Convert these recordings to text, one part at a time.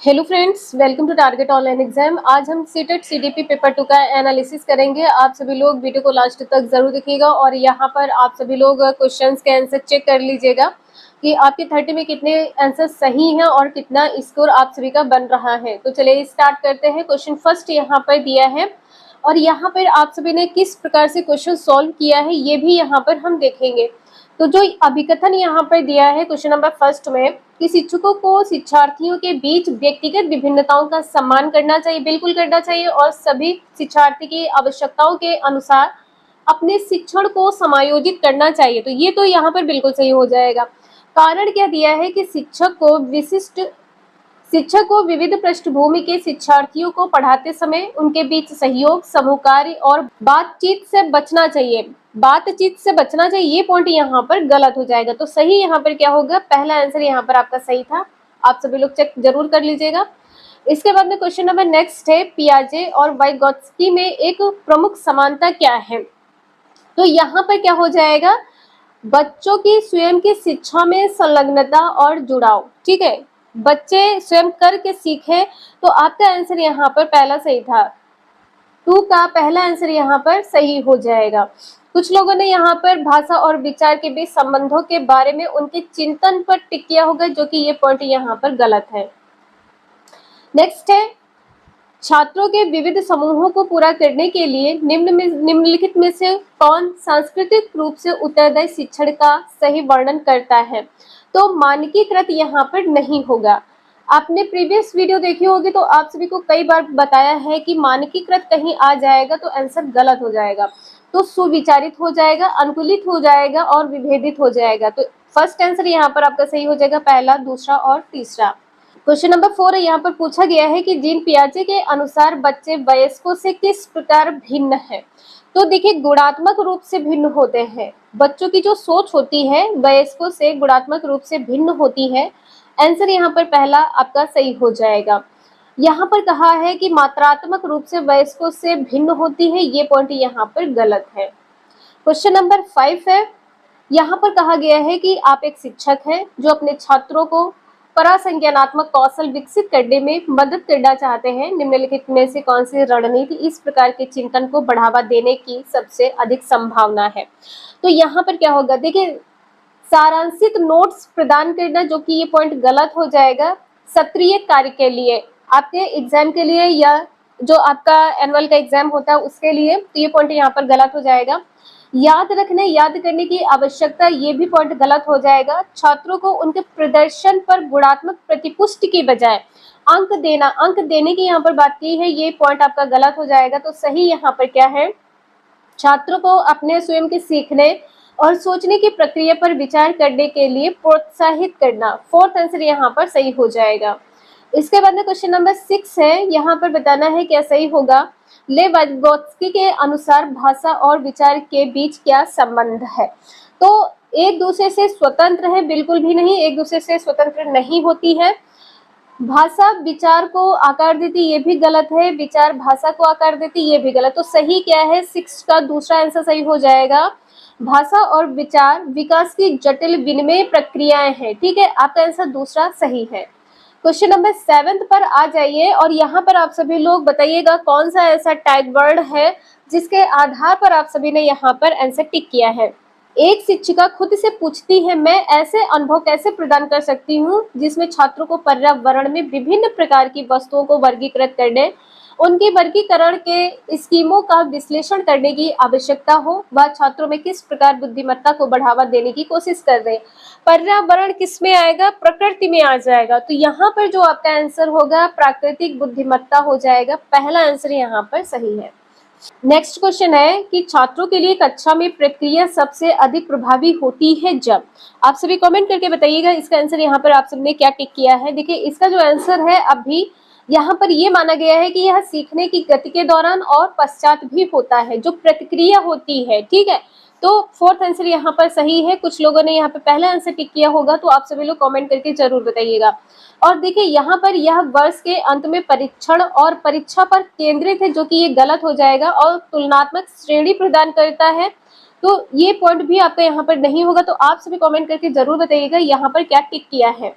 Hello friends, welcome to target online exam. आज हम CTET CDP paper 2 का analysis करेंगे। आप सभी लोग वीडियो को लास्ट तक जरूर देखिएगा और यहाँ पर आप सभी लोग क्वेश्चंस के आंसर चेक कर लीजिएगा कि आपके 30 में कितने आंसर सही हैं और कितना स्कोर आप सभी का बन रहा है। तो चलिए स्टार्ट करते हैं। क्वेश्चन फर्स्ट यहाँ पर दिया है और यहाँ पर आप सभी ने किस प्रकार से क्वेश्चन सॉल्व किया है ये भी यहाँ पर हम देखेंगे। तो जो अभिकथन यहाँ पर दिया है क्वेश्चन नंबर फर्स्ट में कि शिक्षकों को शिक्षार्थियों के बीच व्यक्तिगत विभिन्नताओं का सम्मान करना चाहिए, बिल्कुल करना चाहिए, और सभी शिक्षार्थी की आवश्यकताओं के अनुसार अपने शिक्षण को समायोजित करना चाहिए। तो ये तो यहाँ पर बिल्कुल सही हो जाएगा। कारण क्या दिया है कि शिक्षक को विविध पृष्ठभूमि के शिक्षार्थियों को पढ़ाते समय उनके बीच सहयोग, समूह कार्य और बातचीत से बचना चाहिए। ये पॉइंट यहाँ पर गलत हो जाएगा। तो सही यहाँ पर क्या होगा? पहला आंसर यहाँ पर आपका सही था। आप सभी लोग चेक जरूर कर लीजिएगा। इसके बाद में क्वेश्चन नंबर नेक्स्ट है, पियाजे और वाइगोत्स्की में एक प्रमुख समानता क्या है? तो यहाँ पर क्या हो जाएगा? बच्चों की स्वयं की शिक्षा में संलग्नता और जुड़ाव। ठीक है, बच्चे स्वयं करके सीखे। तो आपका आंसर यहाँ पर पहला सही था। 2 का पहला आंसर यहाँ पर सही हो जाएगा। कुछ लोगों ने यहाँ पर भाषा और विचार के बीच संबंधों के बारे में उनके चिंतन पर टिक किया होगा, जो कि ये पॉइंट यहाँ पर गलत है। नेक्स्ट है, छात्रों के विविध समूहों को पूरा करने के लिए निम्नलिखित में से कौन सांस्कृतिक रूप से उत्तरदायी शिक्षण का सही वर्णन करता है? तो मानकीकृत यहाँ पर नहीं होगा। आपने प्रीवियस वीडियो देखी होगी तो आप सभी को कई बार बताया है कि मानकीकृत कहीं आ जाएगा तो आंसर गलत हो जाएगा। तो सुविचारित हो जाएगा, अनुकूलित हो जाएगा और विभेदित हो जाएगा। तो फर्स्ट आंसर यहाँ पर आपका सही हो जाएगा, पहला, दूसरा और तीसरा। क्वेश्चन नंबर 4 है, यहाँ पर पूछा गया है कि जीन पियाजे के अनुसार बच्चे वयस्कों से किस प्रकार भिन्न है? तो देखिए, गुणात्मक रूप से भिन्न होते हैं। बच्चों की जो सोच होती है वयस्कों से गुणात्मक रूप से भिन्न होती है। आंसर यहाँ पर पहला आपका सही हो जाएगा। यहाँ पर कहा है कि मात्रात्मक रूप से वयस्कों से भिन्न होती है, ये पॉइंट यहाँ पर गलत है। क्वेश्चन नंबर 5 है, यहाँ पर कहा गया है कि आप एक शिक्षक हैं जो अपने छात्रों को परासंज्ञानात्मक कौशल विकसित करने में मदद करना चाहते हैं। निम्नलिखित में से कौन सी रणनीति इस प्रकार के चिंतन को बढ़ावा देने की सबसे अधिक संभावना है? तो यहाँ पर क्या होगा? देखिए, सारांशित नोट्स प्रदान करना, जो कि ये पॉइंट गलत हो जाएगा। सत्रीय कार्य के लिए, आपके एग्जाम के लिए या जो आपका एनुअल का एग्जाम होता है उसके लिए, तो ये पॉइंट यहाँ पर गलत हो जाएगा। याद रखने, याद करने की आवश्यकता, ये भी पॉइंट गलत हो जाएगा। छात्रों को उनके प्रदर्शन पर गुणात्मक प्रतिपुष्टि की बजाय अंक देना, अंक देने की यहाँ पर बात की है, ये पॉइंट आपका गलत हो जाएगा। तो सही यहाँ पर क्या है? छात्रों को अपने स्वयं के सीखने और सोचने की प्रक्रिया पर विचार करने के लिए प्रोत्साहित करना। फोर्थ आंसर यहाँ पर सही हो जाएगा। इसके बाद में क्वेश्चन नंबर 6 है, यहाँ पर बताना है क्या सही होगा। लेविगोत्स्की के अनुसार भाषा और विचार के बीच क्या संबंध है? तो एक दूसरे से स्वतंत्र है? बिल्कुल भी नहीं, एक दूसरे से स्वतंत्र नहीं होती है। भाषा विचार को आकार देती, ये भी गलत है। विचार भाषा को आकार देती, ये भी गलत। तो सही क्या है? 6 का दूसरा आंसर सही हो जाएगा। भाषा और विचार विकास की जटिल विनिमय प्रक्रियाएं हैं। ठीक है, आपका आंसर दूसरा सही है। क्वेश्चन नंबर 7 पर आ जाइए और यहाँ पर आप सभी लोग बताइएगा कौन सा ऐसा टैग वर्ड है जिसके आधार पर आप सभी ने यहाँ पर आंसर टिक किया है। एक शिक्षिका खुद से पूछती है, मैं ऐसे अनुभव कैसे प्रदान कर सकती हूँ जिसमें छात्रों को पर्यावरण में विभिन्न प्रकार की वस्तुओं को वर्गीकृत करने, उनके वर्गीकरण के स्कीमों का विश्लेषण करने की आवश्यकता हो। वह छात्रों में किस प्रकार बुद्धिमत्ता को बढ़ावा देने की कोशिश कर रहे हैं। पर्यावरण किस में आएगा? प्रकृति में आ जाएगा। तो यहाँ पर जो आपका आंसर होगा प्राकृतिक बुद्धिमत्ता हो जाएगा। पहला आंसर यहाँ पर सही है। नेक्स्ट क्वेश्चन है कि छात्रों के लिए कक्षा में प्रक्रिया सबसे अधिक प्रभावी होती है जब? आप सभी कमेंट करके बताइएगा इसका आंसर यहाँ पर आप सबने क्या टिक किया है। देखिए, इसका जो आंसर है अभी यहाँ पर ये माना गया है कि यह सीखने की गति के दौरान और पश्चात भी होता है, जो प्रतिक्रिया होती है। ठीक है, तो फोर्थ आंसर यहाँ पर सही है। कुछ लोगों ने यहाँ पे पहला आंसर टिक किया होगा, तो आप सभी लोग कमेंट करके जरूर बताइएगा। और देखिए, यहाँ पर यह वर्ष के अंत में परीक्षण और परीक्षा पर केंद्रित है, जो कि ये गलत हो जाएगा। और तुलनात्मक श्रेणी प्रदान करता है, तो ये पॉइंट भी आपका यहाँ पर नहीं होगा। तो आप सभी कमेंट करके जरूर बताइएगा यहाँ पर क्या टिक किया है।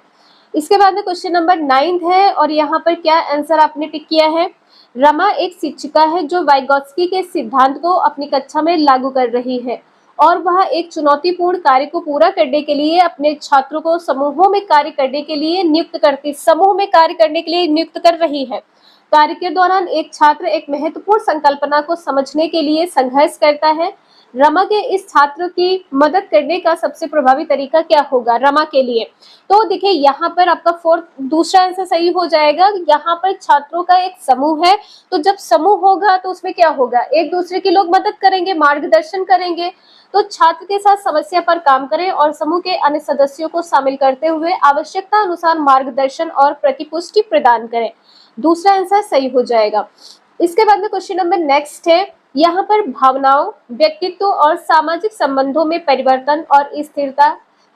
इसके बाद में क्वेश्चन नंबर 9 है और यहाँ पर क्या आंसर आपने टिक किया है। रमा एक शिक्षिका है जो वाइगोत्स्की के सिद्धांत को अपनी कक्षा में लागू कर रही है और वह एक चुनौतीपूर्ण कार्य को पूरा करने के लिए अपने छात्रों को समूह में कार्य करने के लिए नियुक्त कर रही है। कार्य के दौरान एक छात्र एक महत्वपूर्ण संकल्पना को समझने के लिए संघर्ष करता है। रमा के इस छात्र की मदद करने का सबसे प्रभावी तरीका क्या होगा रमा के लिए। तो देखिए यहाँ पर आपका दूसरा आंसर सही हो जाएगा। यहाँ पर छात्रों का एक समूह है, तो जब समूह होगा तो उसमें क्या होगा, एक दूसरे की लोग मदद करेंगे, मार्गदर्शन करेंगे। तो छात्र के साथ समस्या पर काम करें और समूह के अन्य सदस्यों को शामिल करते हुए आवश्यकता अनुसार मार्गदर्शन और प्रतिपुष्टि प्रदान करें। दूसरा आंसर सही हो जाएगा। इसके बाद में क्वेश्चन नंबर नेक्स्ट है, यहाँ पर भावनाओं, व्यक्तित्व और सामाजिक संबंधों में परिवर्तन और स्थिरता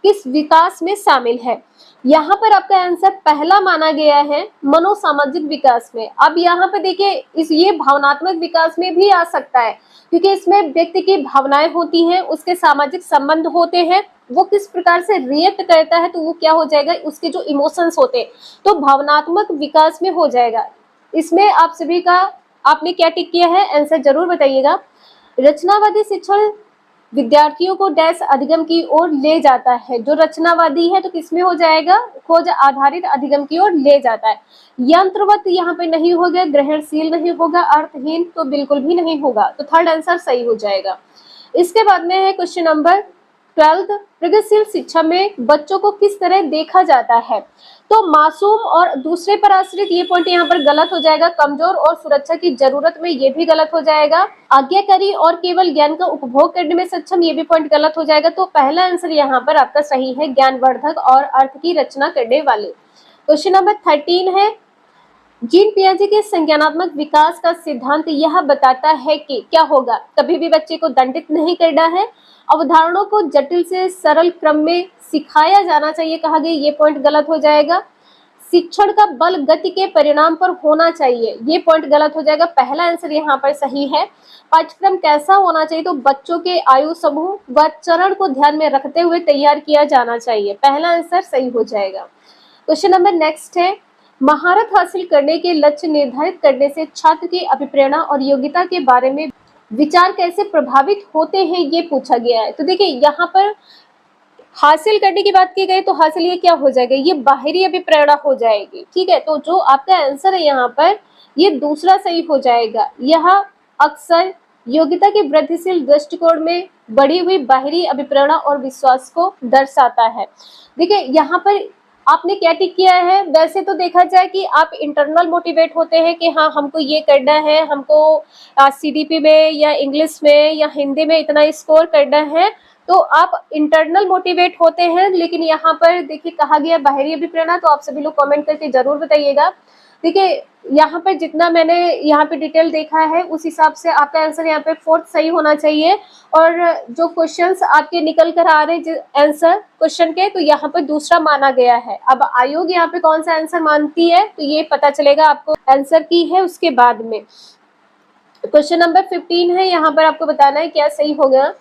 किस विकास में शामिल है। यहाँ पर आपका आंसर पहला माना गया है, मनोसामाजिक विकास में। अब यहाँ पे देखिए ये भावनात्मक विकास में भी आ सकता है, क्योंकि इसमें व्यक्ति की भावनाएं होती हैं, उसके सामाजिक संबंध होते हैं, वो किस प्रकार से रिएक्ट करता है, तो वो क्या हो जाएगा, उसके जो इमोशंस होते हैं, तो भावनात्मक विकास में हो जाएगा। इसमें आप सभी का आपने क्या टिक किया है, आंसर जरूर बताइएगा। रचनावादी शिक्षण विद्यार्थियों को डैश अधिगम की ओर ले जाता है। जो रचनावादी है तो किसमें हो जाएगा, खोज आधारित अधिगम की ओर ले जाता है। यंत्रवत यहाँ पे नहीं होगा, ग्रहणशील नहीं होगा, अर्थहीन तो बिल्कुल भी नहीं होगा। तो थर्ड आंसर सही हो जाएगा। इसके बाद में है क्वेश्चन नंबर 12, प्रगतिशील शिक्षा में बच्चों को किस तरह देखा जाता है। तो मासूम और दूसरे पर आश्रित, ये पॉइंट यहाँ पर गलत हो जाएगा। कमजोर और सुरक्षा की जरूरत में, ये भी गलत हो जाएगा। आज्ञाकारी और केवल ज्ञान का उपभोग करने में सक्षम, ये भी पॉइंट गलत हो जाएगा। तो पहला आंसर यहाँ पर आपका सही है, ज्ञानवर्धक और अर्थ की रचना करने वाले। क्वेश्चन नंबर 13 है, जीन पियाजे के संज्ञानात्मक विकास का सिद्धांत यह बताता है कि क्या होगा, कभी भी बच्चे को दंडित नहीं करना है, अवधारणाओं को जटिल से सरल क्रम में सिखाया जाना चाहिए कहा गया, ये पॉइंट गलत हो जाएगा। शिक्षण का बल गति के परिणाम पर होना चाहिए, ये पॉइंट गलत हो जाएगा। पहला आंसर यहाँ पर सही है। पाठ्यक्रम कैसा होना चाहिए, तो बच्चों के आयु समूह व चरण को ध्यान में रखते हुए तैयार किया जाना चाहिए, पहला आंसर सही हो जाएगा। क्वेश्चन नंबर नेक्स्ट है, महारत हासिल करने के लक्ष्य निर्धारित करने से छात्र की अभिप्रेरणा और योग्यता के बारे में विचार कैसे प्रभावित होते हैं, ये पूछा गया है। तो देखिए यहाँ पर हासिल करने की बात की गई तो हासिल ये क्या हो जाएगा, ये बाहरी अभिप्रेरणा हो जाएगी। ठीक है, तो जो आपका आंसर है यहाँ पर ये दूसरा सही हो जाएगा। यह अक्सर योग्यता के वृद्धिशील दृष्टिकोण में बढ़ी हुई बाहरी अभिप्रेरणा और विश्वास को दर्शाता है। देखिए यहाँ पर आपने क्या टिक किया है, वैसे तो देखा जाए कि आप इंटरनल मोटिवेट होते हैं कि हाँ हमको ये करना है, हमको सीडीपी में या इंग्लिश में या हिंदी में इतना स्कोर करना है, तो आप इंटरनल मोटिवेट होते हैं। लेकिन यहाँ पर देखिए कहा गया बाहरी अभिप्रेरणा, तो आप सभी लोग कमेंट करके जरूर बताइएगा। देखिए यहाँ पर जितना मैंने यहाँ पे डिटेल देखा है उस हिसाब से आपका आंसर यहाँ पे 4th सही होना चाहिए। और जो क्वेश्चंस आपके निकल कर आ रहे हैं आंसर क्वेश्चन के, तो यहाँ पर दूसरा माना गया है। अब आयोग यहाँ पे कौन सा आंसर मानती है तो ये पता चलेगा आपको आंसर की है उसके बाद में। क्वेश्चन नंबर 15 है, यहाँ पर आपको बताना है क्या सही होगा।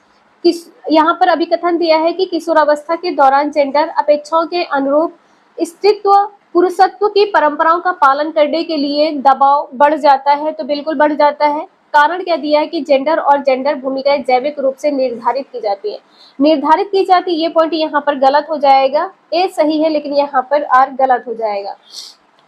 यहाँ पर अभिकथन दिया है कि किशोरावस्था के दौरान जेंडर अपेक्षाओं के अनुरूप स्त्रीत्व पुरुषत्व की परंपराओं का पालन करने के लिए दबाव बढ़ जाता है, तो बिल्कुल बढ़ जाता है। कारण क्या दिया है कि जेंडर और जेंडर भूमिकाएं जैविक रूप से निर्धारित की जाती है, ये पॉइंट यहाँ पर गलत हो जाएगा। ए सही है लेकिन यहाँ पर आर गलत हो जाएगा।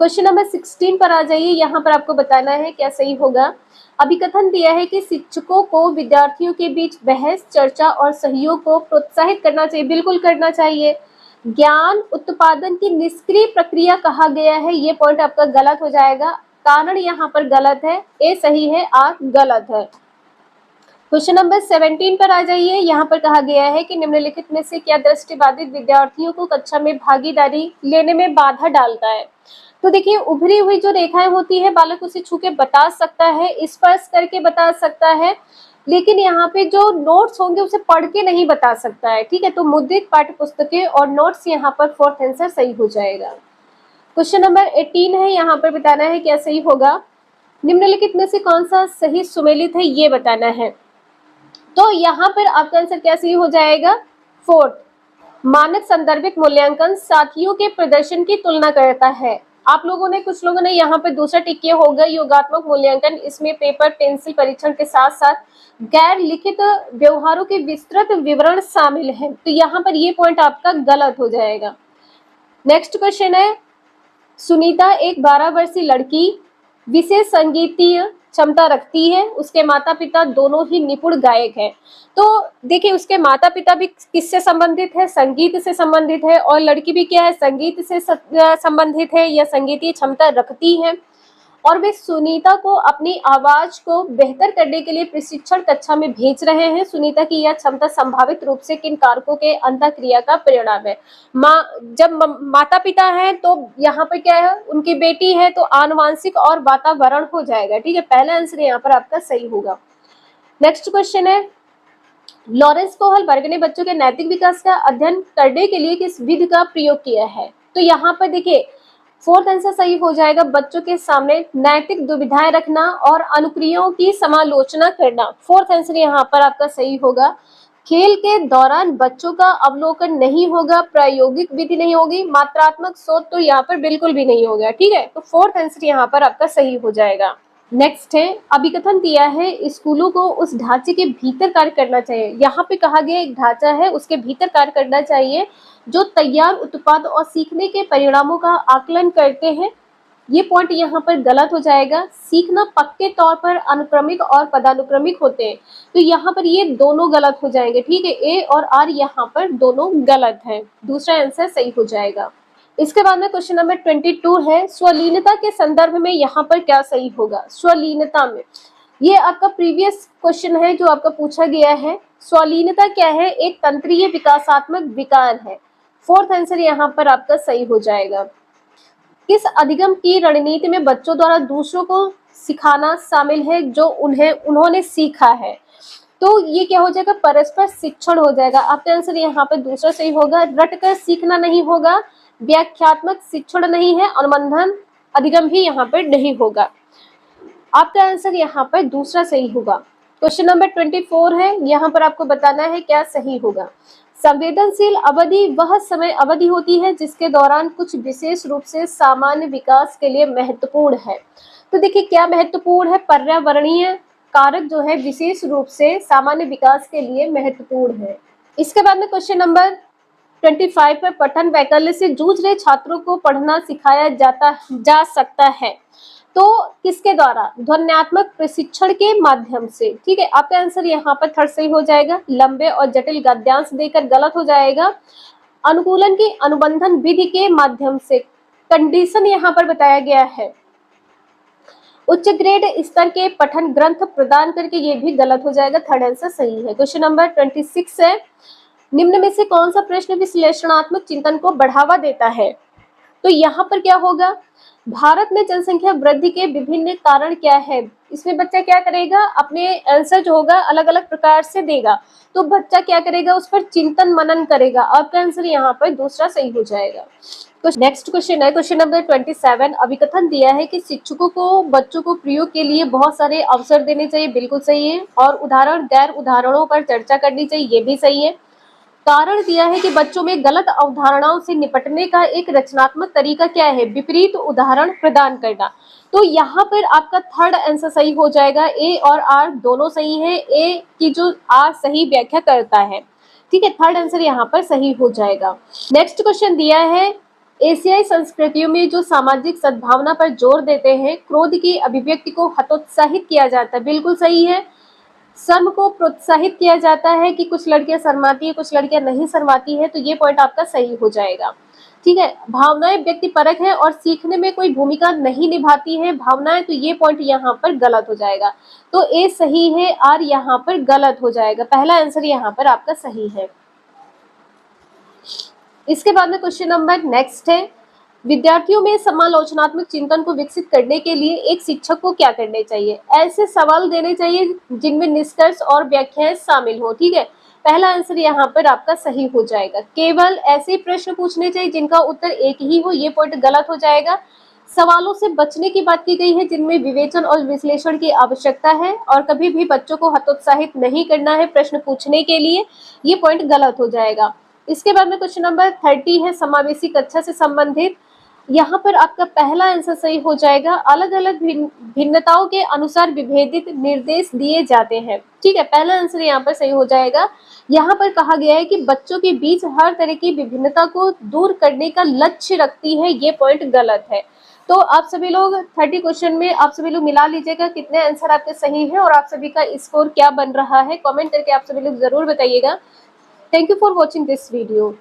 क्वेश्चन नंबर 16 पर आ जाइए, यहाँ पर आपको बताना है क्या सही होगा। अभिकथन दिया है कि शिक्षकों को विद्यार्थियों के बीच बहस, चर्चा और सहयोग को प्रोत्साहित करना चाहिए, बिल्कुल करना चाहिए। ज्ञान उत्पादन की निष्क्रिय प्रक्रिया कहा गया है, ये पॉइंट आपका गलत हो जाएगा। कारण यहाँ पर गलत है, ए सही है, आर गलत है। क्वेश्चन नंबर 17 पर आ जाइए, यहाँ पर कहा गया है कि निम्नलिखित में से क्या दृष्टिबाधित विद्यार्थियों को कक्षा में भागीदारी लेने में बाधा डालता है। तो देखिए उभरी हुई जो रेखाएं होती है बालक उसे छू के बता सकता है, स्पर्श करके बता सकता है, लेकिन यहाँ पे जो नोट्स होंगे उसे पढ़ के नहीं बता सकता है। ठीक है, तो मुद्रित पाठ्य पुस्तकें और नोट्स यहाँ पर 4th आंसर सही हो जाएगा। क्वेश्चन नंबर 18 है, यहाँ पर बताना है क्या सही होगा। निम्नलिखित में से कौन सा सही सुमेलित है ये बताना है। तो यहाँ पर आपका आंसर क्या सही हो जाएगा, 4th। मानक संदर्भित मूल्यांकन साथियों के प्रदर्शन की तुलना करता है। आप लोगों ने, कुछ लोगों ने यहाँ पे दूसरा टिक किया होगा योगात्मक मूल्यांकन। इसमें पेपर पेंसिल परीक्षण के साथ साथ गैर लिखित व्यवहारों के विस्तृत विवरण शामिल है, तो यहाँ पर ये पॉइंट आपका गलत हो जाएगा। नेक्स्ट क्वेश्चन है, सुनीता एक 12 वर्षीय लड़की विशेष संगीतीय क्षमता रखती है, उसके माता पिता दोनों ही निपुण गायक हैं। तो देखिए, उसके माता पिता भी किससे संबंधित है, संगीत से संबंधित है, और लड़की भी क्या है, संगीत से संबंधित है या संगीतीय क्षमता रखती है, और वे सुनीता को अपनी आवाज को बेहतर करने के लिए प्रशिक्षण कक्षा में भेज रहे हैं। सुनीता की यह क्षमता संभावित रूप से किन कारकों के अंतःक्रिया का परिणाम है। जब माता पिता है तो यहाँ पर क्या है, उनकी बेटी है, तो आनुवांशिक और वातावरण हो जाएगा। ठीक है, पहला आंसर यहाँ पर आपका सही होगा। नेक्स्ट क्वेश्चन है, लॉरेंस कोहल वर्ग ने बच्चों के नैतिक विकास का अध्ययन करने के लिए किस विधि का प्रयोग किया है। तो यहाँ पर देखिए, फोर्थ आंसर सही हो जाएगा, बच्चों के सामने नैतिक दुविधाएं रखना और अनुक्रियाओं की समालोचना करना। फोर्थ आंसर यहाँ पर आपका सही होगा। खेल के दौरान बच्चों का अवलोकन नहीं होगा, प्रायोगिक विधि नहीं होगी, मात्रात्मक शोध तो यहाँ पर बिल्कुल भी नहीं होगा। ठीक है, तो फोर्थ आंसर यहाँ पर आपका सही हो जाएगा। नेक्स्ट है, अभिकथन दिया है स्कूलों को उस ढांचे के भीतर कार्य करना चाहिए। यहाँ पे कहा गया एक ढांचा है, उसके भीतर कार्य करना चाहिए जो तैयार उत्पाद और सीखने के परिणामों का आकलन करते हैं। ये पॉइंट यहाँ पर गलत हो जाएगा। सीखना पक्के तौर पर अनुक्रमिक और पदानुक्रमिक होते हैं, तो यहाँ पर ये दोनों गलत हो जाएंगे। ठीक है, ए और आर यहाँ पर दोनों गलत है, दूसरा आंसर सही हो जाएगा। इसके बाद में क्वेश्चन नंबर 22 है, स्वलीनता के संदर्भ में यहाँ पर क्या सही होगा। स्वलीनता में, ये आपका प्रीवियस क्वेश्चन है जो आपका पूछा गया है। स्वलीनता क्या है, एक तंत्रीय विकासात्मक विकार है। फोर्थ आंसर यहाँ पर आपका सही हो जाएगा। किस अधिगम की रणनीति में बच्चों द्वारा दूसरों को सिखाना शामिल है जो उन्होंने सीखा है। तो ये क्या हो जाएगा, परस्पर शिक्षण हो जाएगा। आपका आंसर यहाँ पर दूसरा सही होगा। रटकर सीखना नहीं होगा, व्याख्यात्मक शिक्षण नहीं है, अनुबंधन अधिगम भी यहाँ पर नहीं होगा। आपका आंसर यहाँ पर दूसरा सही होगा। क्वेश्चन नंबर 24 है, यहाँ पर आपको बताना है क्या सही होगा। संवेदनशील अवधि वह समय अवधि होती है जिसके दौरान कुछ विशेष रूप से सामान्य विकास के लिए महत्वपूर्ण है। तो देखिए, क्या महत्वपूर्ण है, पर्यावरणीय कारक जो है विशेष रूप से सामान्य विकास के लिए महत्वपूर्ण है। इसके बाद में क्वेश्चन नंबर 25 पर पठन वैकल्य से जूझ रहे छात्रों को पढ़ना सिखाया जा सकता है, तो किसके द्वारा, ध्वन्यात्मक प्रशिक्षण के माध्यम से। ठीक है, आपका आंसर यहाँ पर थर्ड सही हो जाएगा। लंबे और जटिल गद्यांश देकर गलत हो जाएगा। अनुकूलन की अनुबंधन विधि के माध्यम से, कंडीशन यहाँ पर बताया गया है। उच्च ग्रेड स्तर के पठन ग्रंथ प्रदान करके, ये भी गलत हो जाएगा, थर्ड आंसर सही है। क्वेश्चन नंबर 26 है, निम्न में से कौन सा प्रश्न विश्लेषणात्मक चिंतन को बढ़ावा देता है। तो यहाँ पर क्या होगा, भारत में जनसंख्या वृद्धि के विभिन्न कारण क्या है। इसमें बच्चा क्या करेगा, अपने आंसर जो होगा अलग अलग प्रकार से देगा, तो बच्चा क्या करेगा, उस पर चिंतन मनन करेगा। आपका आंसर यहाँ पर दूसरा सही हो जाएगा। नेक्स्ट क्वेश्चन है, क्वेश्चन नंबर 27, अभिकथन दिया है कि शिक्षकों को बच्चों को प्रयोग के लिए बहुत सारे अवसर देने चाहिए, बिल्कुल सही है, और उदाहरण गैर उदाहरणों पर चर्चा करनी चाहिए, ये भी सही है। कारण दिया है कि बच्चों में गलत अवधारणाओं से निपटने का एक रचनात्मक तरीका क्या है, विपरीत उदाहरण प्रदान करना। तो यहाँ पर आपका थर्ड आंसर सही हो जाएगा। ए और आर दोनों सही है, ए की जो आर सही व्याख्या करता है। ठीक है, थर्ड आंसर यहाँ पर सही हो जाएगा। नेक्स्ट क्वेश्चन दिया है, एशियाई संस्कृतियों में जो सामाजिक सद्भावना पर जोर देते हैं, क्रोध की अभिव्यक्ति को हतोत्साहित किया जाता है, बिल्कुल सही है। शर्म को प्रोत्साहित किया जाता है कि कुछ लड़कियां शर्माती है, कुछ लड़कियां नहीं शर्माती है, तो ये पॉइंट आपका सही हो जाएगा। ठीक है, भावनाएं व्यक्ति परक है और सीखने में कोई भूमिका नहीं निभाती है भावनाएं, तो ये पॉइंट यहाँ पर गलत हो जाएगा। तो ए सही है, आर यहाँ पर गलत हो जाएगा। पहला आंसर यहाँ पर आपका सही है। इसके बाद में क्वेश्चन नंबर नेक्स्ट है, विद्यार्थियों में समालोचनात्मक चिंतन को विकसित करने के लिए एक शिक्षक को क्या करने चाहिए। ऐसे सवाल देने चाहिए जिनमें निष्कर्ष और व्याख्याएं शामिल हो। ठीक है, पहला आंसर यहाँ पर आपका सही हो जाएगा। केवल ऐसे प्रश्न पूछने चाहिए जिनका उत्तर एक ही हो, ये पॉइंट गलत हो जाएगा। सवालों से बचने की बात की गई है जिनमें विवेचन और विश्लेषण की आवश्यकता है, और कभी भी बच्चों को हतोत्साहित नहीं करना है प्रश्न पूछने के लिए, ये पॉइंट गलत हो जाएगा। इसके बाद में क्वेश्चन नंबर 30 है समावेशी कक्षा से संबंधित। यहाँ पर आपका पहला आंसर सही हो जाएगा। अलग अलग भिन्नताओं के अनुसार विभेदित निर्देश दिए जाते हैं। ठीक है, पहला आंसर यहाँ पर सही हो जाएगा। यहाँ पर कहा गया है कि बच्चों के बीच हर तरह की विभिन्नता को दूर करने का लक्ष्य रखती है, ये पॉइंट गलत है। तो आप सभी लोग 30 क्वेश्चन में आप सभी लोग मिला लीजिएगा कितने आंसर आपके सही हैं और आप सभी का स्कोर क्या बन रहा है, कमेंट करके आप सभी लोग जरूर बताइएगा। Thank you for watching this video.